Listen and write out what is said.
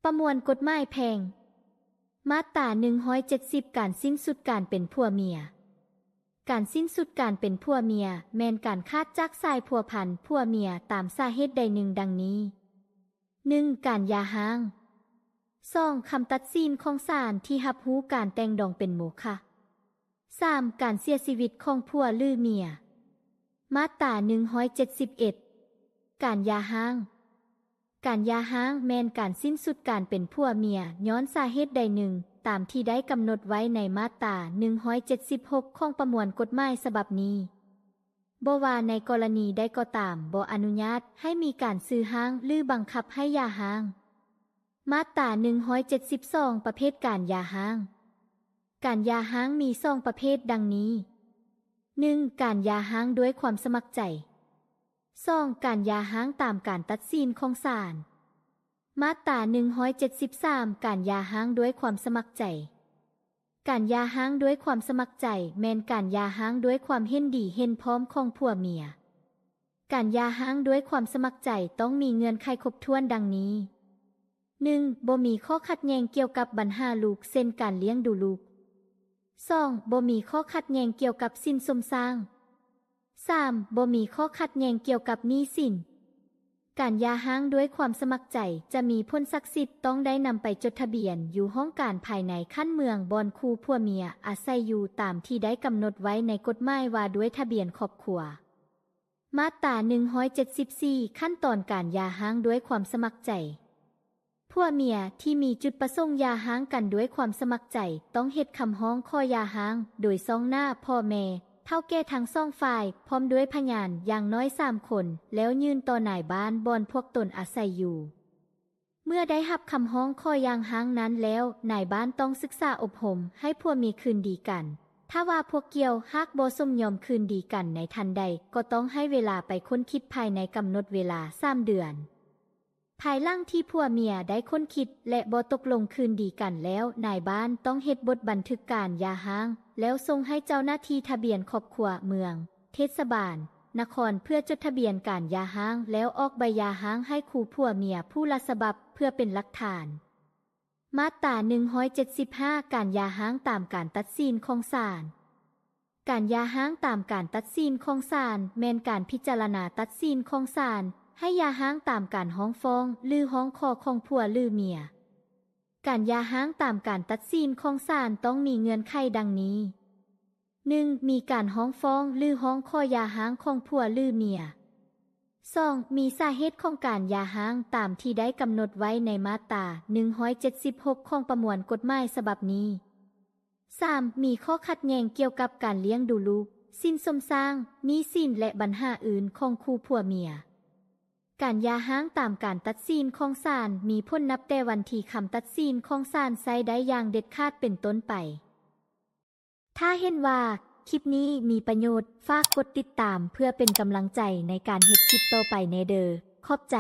ประมวลกฎหมายแพ่งมาตรา170การสิ้นสุดการเป็นผัวเมียการสิ้นสุดการเป็นผัวเมียแม่นการขาดจากสายผัวพันผัวเมียตามสาเหตุใดหนึ่งดังนี้ 1. การหย่าร้าง 2. คำตัดสินของศาลที่รับรู้การแต่งดองเป็นโมฆะ 3. การเสียชีวิตของผัวหรือเมียมาตรา171การหย่าร้างการหย่าร้างแม่นการสิ้นสุดการเป็นผัวเมียย้อนสาเหตุใดหนึ่งตามที่ได้กำหนดไว้ในมาตรา176ของประมวลกฎหมายฉบับนี้บ่ว่าในกรณีใดก็ตามบ่อนุญาตให้มีการซื้อร้างหรือบังคับให้หย่าร้างมาตรา172ประเภทการหย่าร้างการหย่าร้างมี2ประเภทดังนี้ 1. การหย่าร้างด้วยความสมัครใจ 2. การหย่าร้างตามการตัดสินของศาลมาตรา173การหย่าร้างด้วยความสมัครใจการหย่าร้างด้วยความสมัครใจแม่นการหย่าร้างด้วยความเห็นดีเห็นพร้อมของผัวเมียการหย่าร้างด้วยความสมัครใจต้องมีเงื่อนไขครบถ้วนดังนี้ 1. บ่มีข้อขัดแย้งเกี่ยวกับปัญหาลูกเช่นการเลี้ยงดูลูก 2. บ่มีข้อขัดแย้งเกี่ยวกับสินสมทรัพย์ 3. บ่มีข้อขัดแย้งเกี่ยวกับหนี้สินการหย่าร้างด้วยความสมัครใจจะมีผลศักดิ์สิทธิ์ต้องได้นำไปจดทะเบียนอยู่ห้องการภายในขั้นเมืองบอนคู่ผัวเมียอาศัยอยู่ตามที่ได้กำหนดไว้ในกฎหมายว่าด้วยทะเบียนครอบครัวมาตรา174ขั้นตอนการหย่าร้างด้วยความสมัครใจผัวเมียที่มีจุดประสงค์หย่าร้างกันด้วยความสมัครใจต้องเฮ็ดคำร้องขอหย่าร้างโดยซ่องหน้าพ่อแม่เท่าแก่ทั้ง2ฝ่ายพร้อมด้วยพยานอย่างน้อย3คนแล้วยื่นต่อนายบ้านบอนพวกตนอาศัยอยู่เมื่อได้รับคำร้องขอหย่าร้างนั้นแล้วนายบ้านต้องศึกษาอบรมให้ผัวเมียคืนดีกันถ้าว่าพวกเกี่ยวหากบ่สมยอมคืนดีกันในทันใดก็ต้องให้เวลาไปค้นคิดภายในกำหนดเวลา3เดือนภายหลังที่ผัวเมียได้ค้นคิดและบ่ตกลงคืนดีกันแล้วนายบ้านต้องเฮ็ดบทบันทึกการหย่าร้างแล้วส่งให้เจ้าหน้าที่ทะเบียนครอบครัวเมืองเทศบาลนครเพื่อจดทะเบียนการหย่าร้างแล้วออกใบหย่าร้างให้คู่ผัวเมียผู้ละฉบับเพื่อเป็นหลักฐานมาตรา175การหย่าร้างตามการตัดสินของศาลการหย่าร้างตามการตัดสินของศาลแม่นการพิจารณาตัดสินของศาลให้หย่าร้างตามการร้องฟ้องหรือร้องขอของผัวหรือเมียการหย่าร้างตามการตัดสินของศาลต้องมีเงื่อนไขดังนี้ 1. มีการร้องฟ้องหรือร้องขอหย่าร้างของผัวหรือเมีย 2. มีสาเหตุของการหย่าร้างตามที่ได้กำหนดไว้ในมาตรา176ของประมวลกฎหมายฉบับนี้ 3. มีข้อขัดแย้งเกี่ยวกับการเลี้ยงดูลูกสินสมทรัพย์หนี้สินและปัญหาอื่นของคู่ผัวเมียการหย่าร้างตามการตัดสินของศาลมีผลนับแต่วันที่คำตัดสินของศาลใช้ได้อย่างเด็ดขาดเป็นต้นไปถ้าเห็นว่าคลิปนี้มีประโยชน์ฝากกดติดตามเพื่อเป็นกำลังใจในการเฮ็ดคลิปต่อไปในเด้อขอบใจ